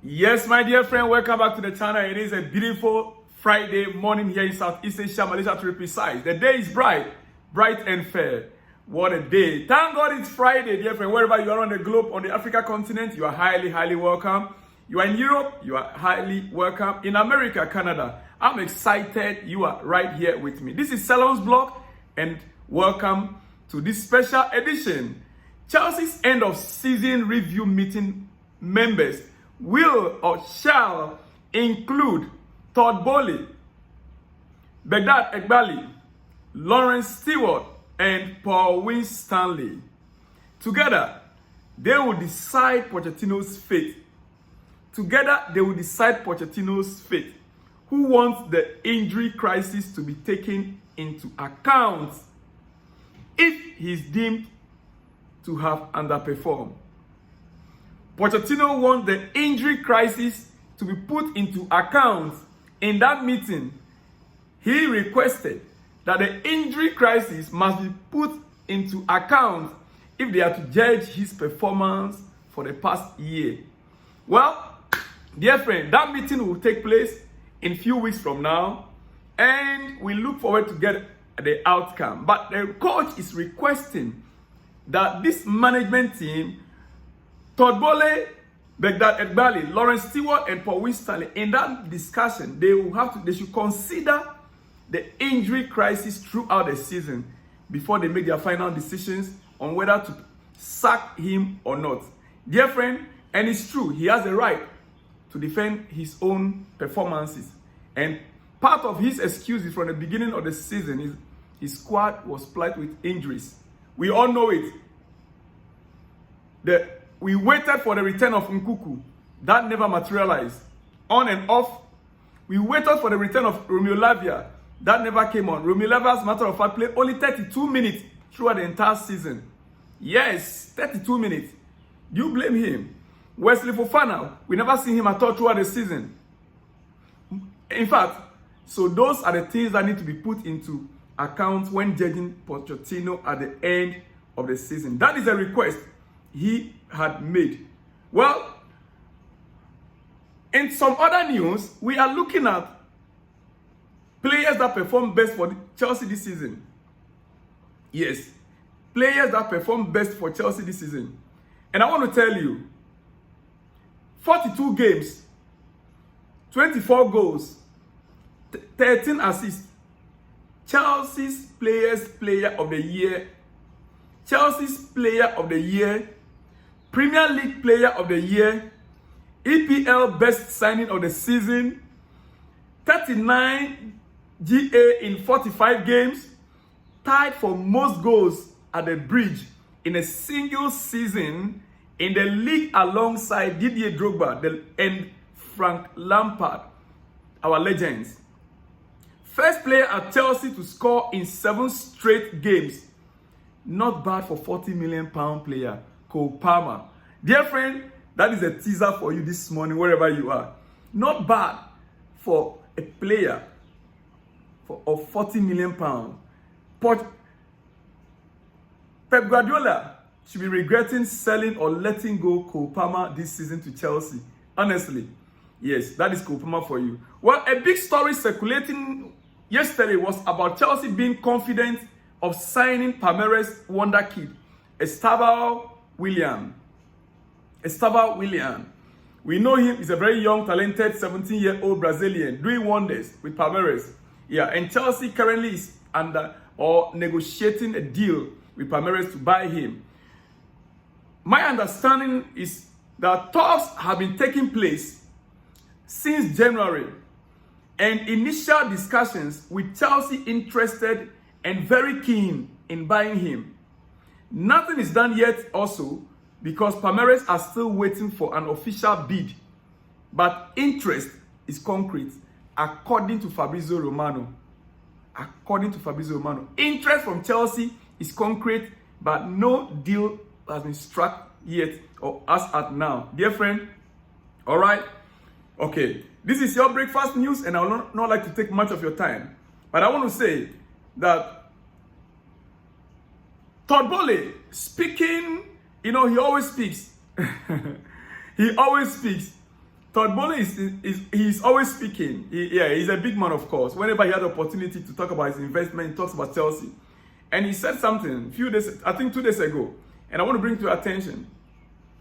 Yes, my dear friend, welcome back to the channel. It is a beautiful Friday morning here in Southeast Asia, Malaysia to be precise. The day is bright and fair. What a day. Thank God it's Friday, dear friend. Wherever you are on the globe, on the Africa continent, you are highly welcome. You are in Europe, you are highly welcome. In America, Canada, I'm excited you are right here with me. This is Salon's blog and welcome to this special edition. Chelsea's end of season review meeting members will or shall include Todd Boehly, Boehly, Lawrence Stewart, and Paul Winstanley. Together, they will decide Pochettino's fate. Who wants the injury crisis to be taken into account if he's deemed to have underperformed? Pochettino wants the injury crisis to be put into account. In that meeting, he requested that the injury crisis must be put into account if they are to judge his performance for the past year. Well, dear friend, that meeting will take place in a few weeks from now, and we look forward to get the outcome. But the coach is requesting that this management team, Todd Boehly, Boehly, Lawrence Stewart, and Paul Winstanley, in that discussion, they should consider the injury crisis throughout the season before they make their final decisions on whether to sack him or not. Dear friend, and it's true, he has a right to defend his own performances. And part of his excuses from the beginning of the season is his squad was plagued with injuries. We all know it. We waited for the return of Nkuku. That never materialized. On and off. We waited for the return of Romeo Lavia. That never came on. Romeo Lavia, as a matter of fact, played only 32 minutes throughout the entire season. Yes, 32 minutes. Do you blame him? Wesley Fofana, we never seen him at all throughout the season. In fact, so those are the things that need to be put into account when judging Pochettino at the end of the season. That is a request he had made. Well, in some other news, we are looking at players that perform best for Chelsea this season. Yes, players that perform best for Chelsea this season. And I want to tell you, 42 games, 24 goals, 13 assists. Chelsea's player of the year. Chelsea's player of the year. Premier League player of the year. EPL best signing of the season. 39 GA in 45 games. Tied for most goals at the bridge in a single season in the league alongside Didier Drogba and Frank Lampard, our legends. First player at Chelsea to score in 7 straight games. Not bad for £40 million player, Cole Palmer. Dear friend, that is a teaser for you this morning, wherever you are. Not bad for a player of £40 million. But Pep Guardiola should be regretting selling or letting go Cole Palmer this season to Chelsea. Honestly, yes, that is Cole Palmer for you. Well, a big story circulating yesterday was about Chelsea being confident of signing Palmeiras wonder kid, Estevão Willian. We know him. He's a very young, talented 17-year-old Brazilian doing wonders with Palmeiras. Yeah, and Chelsea currently is under or negotiating a deal with Palmeiras to buy him. My understanding is that talks have been taking place since January, and initial discussions with Chelsea interested and very keen in buying him. Nothing is done yet also because Palmeiras are still waiting for an official bid, but interest is concrete according to Fabrizio Romano. Interest from Chelsea is concrete, but no deal has been struck yet or as at now. Dear friend, all right? Okay, this is your breakfast news, and I will not like to take much of your time. But I want to say that Todd Boehly speaking, he always speaks. He always speaks. Todd Boehly he's always speaking. He's a big man, of course. Whenever he had the opportunity to talk about his investment, he talks about Chelsea. And he said something a few days, I think 2 days ago, and I want to bring to your attention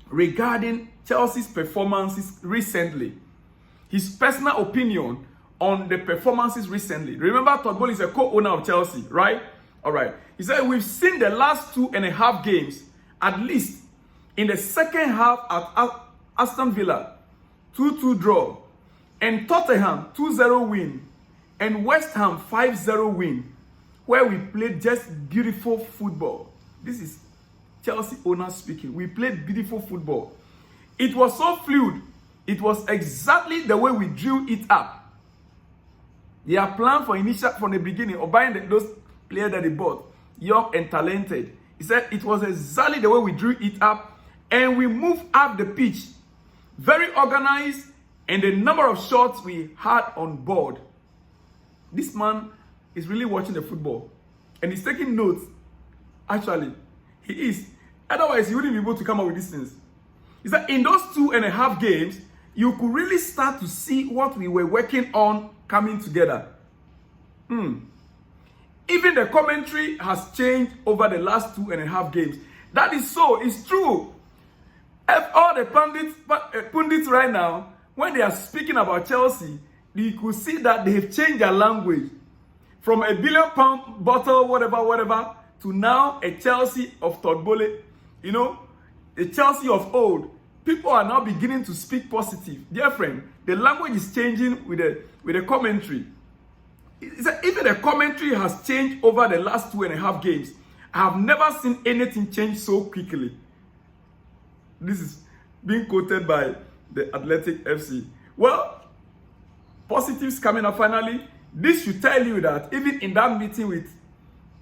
regarding Chelsea's performances recently. His personal opinion on the performances recently. Remember, Todd Boehly is a co-owner of Chelsea, right? All right. He said, we've seen the last 2.5 games, at least in the second half at Aston Villa, 2-2 draw, and Tottenham 2-0 win, and West Ham 5-0 win, where we played just beautiful football. This is Chelsea owner speaking. We played beautiful football. It was so fluid. It was exactly the way we drew it up. They are planned for initial from the beginning of buying those players that they bought, young and talented. He said it was exactly the way we drew it up, and we moved up the pitch, very organized, and the number of shots we had on board. This man is really watching the football, and he's taking notes. Actually, he is. Otherwise, he wouldn't be able to come up with these things. He said in those 2.5 games, you could really start to see what we were working on coming together. Even the commentary has changed over the last 2.5 games. That is so. It's true. All the pundits right now, when they are speaking about Chelsea, you could see that they have changed their language from a £1 billion bottle, whatever, to now a Chelsea of Todd Boehly, a Chelsea of old. People are now beginning to speak positive. Dear friend, the language is changing with the commentary. Even the commentary has changed over the last 2.5 games. I have never seen anything change so quickly. This is being quoted by the Athletic FC. Well, positives coming up finally. This should tell you that even in that meeting with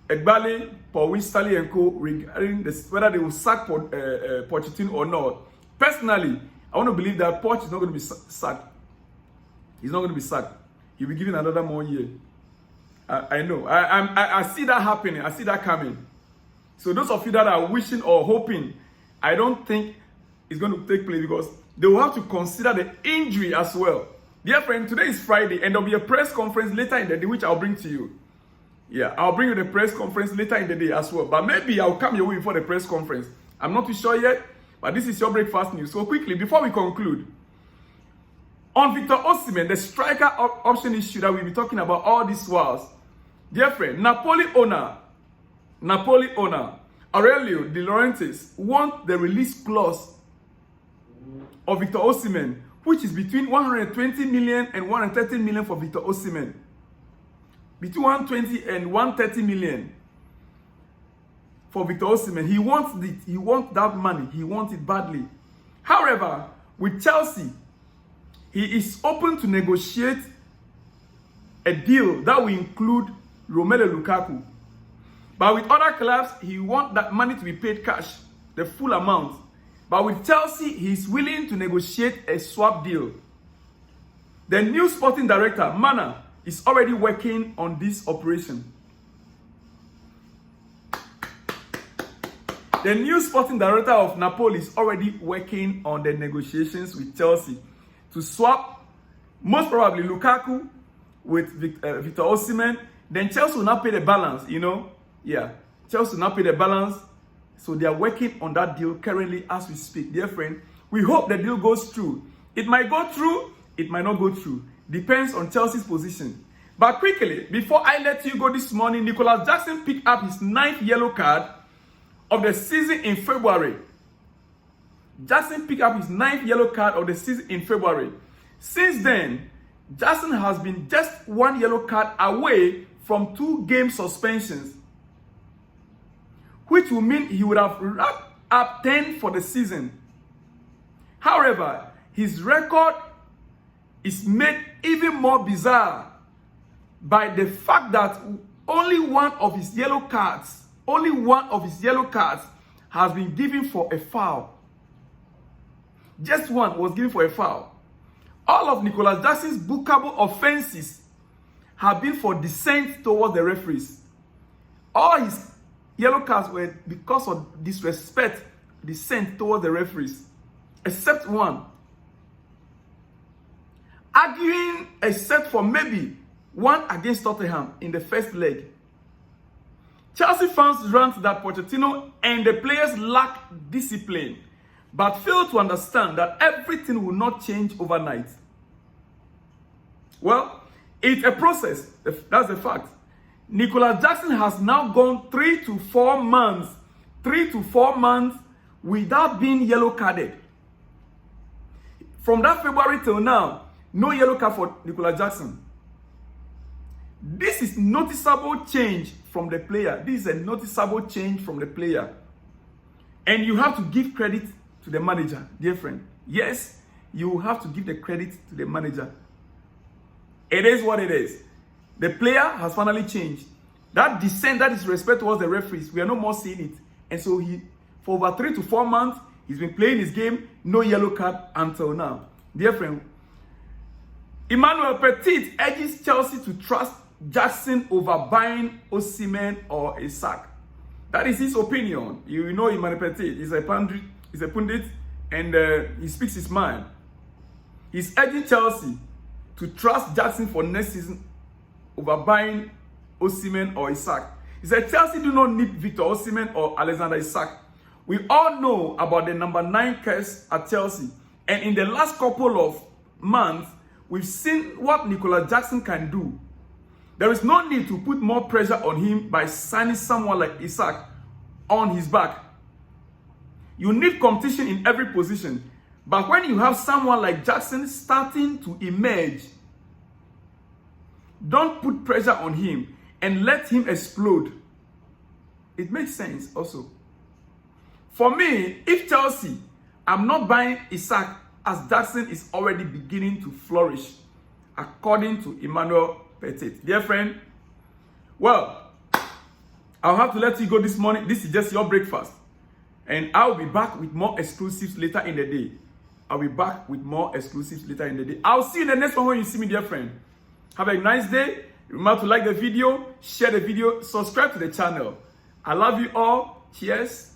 Egbale, Paul Winsterley and co regarding whether they will sack Pochettino or not, personally, I want to believe that Poch is not going to be sacked. He's not going to be sacked. He'll be given another more year. I know. I see that happening. I see that coming. So those of you that are wishing or hoping, I don't think it's going to take place because they will have to consider the injury as well. Dear friend, today is Friday and there'll be a press conference later in the day which I'll bring to you. Yeah, I'll bring you the press conference later in the day as well. But maybe I'll come your way before the press conference. I'm not too sure yet, but this is your breakfast news. So quickly, before we conclude, on Victor Osimhen, the striker option issue that we'll be talking about all these whiles, dear friend, Napoli owner, Aurelio De Laurentiis want the release clause of Victor Osimhen, which is between 120 million and 130 million for Victor Osimhen. Between 120 and 130 million for Victor Osimhen. He wants it. He wants that money. He wants it badly. However, with Chelsea, he is open to negotiate a deal that will include Romelu Lukaku. But with other clubs, he wants that money to be paid cash, the full amount. But with Chelsea, he's willing to negotiate a swap deal. The new sporting director, Mana, is already working on this operation. The new sporting director of Napoli is already working on the negotiations with Chelsea to swap, most probably Lukaku with Victor Osimhen. Then Chelsea will not pay the balance, Yeah, Chelsea will not pay the balance. So they are working on that deal currently as we speak. Dear friend, we hope the deal goes through. It might go through, it might not go through. Depends on Chelsea's position. But quickly, before I let you go this morning, Nicholas Jackson picked up his 9th yellow card of the season in February. Jackson picked up his 9th yellow card of the season in February. Since then, Jackson has been just 1 yellow card away from 2 game suspensions, which will mean he would have wrapped up 10 for the season. However, his record is made even more bizarre by the fact that only one of his yellow cards has been given for a foul. Just one was given for a foul. All of Nicholas Jackson's bookable offenses have been for dissent towards the referees. All his yellow cards were because of disrespect, dissent towards the referees, except one. arguing except for maybe one against Tottenham in the first leg. Chelsea fans rant that Pochettino and the players lack discipline, but fail to understand that everything will not change overnight. Well, it's a process. That's the fact. Nicolas Jackson has now gone 3 to 4 months without being yellow carded. From that February till now, no yellow card for Nicolas Jackson. This is noticeable change from the player. This is a noticeable change from the player. And you have to give credit to the manager, dear friend. Yes, you have to give the credit to the manager. It is what it is. The player has finally changed. That dissent, that disrespect towards the referees, we are no more seeing it. And so for over 3 to 4 months, he's been playing his game, no yellow card until now. Dear friend, Emmanuel Petit urges Chelsea to trust Jackson over buying Osimhen or Isak. That is his opinion. You know Emmanuel Petit is a pundit, and he speaks his mind. He's urging Chelsea to trust Jackson for next season over buying Osimhen or Isak. He said Chelsea do not need Victor Osimhen or Alexander Isak. We all know about the number 9 curse at Chelsea, and in the last couple of months, we've seen what Nicolas Jackson can do. There is no need to put more pressure on him by signing someone like Isak on his back. You need competition in every position, but when you have someone like Jackson starting to emerge, don't put pressure on him and let him explode. It makes sense also. For me, if Chelsea, I'm not buying Isak as Jackson is already beginning to flourish, according to Emmanuel Petit. Dear friend, well, I'll have to let you go this morning. This is just your breakfast. And I'll be back with more exclusives later in the day. I'll be back with more exclusives later in the day. I'll see you in the next one when you see me, dear friend. Have a nice day. Remember to like the video, share the video, subscribe to the channel. I love you all. Cheers.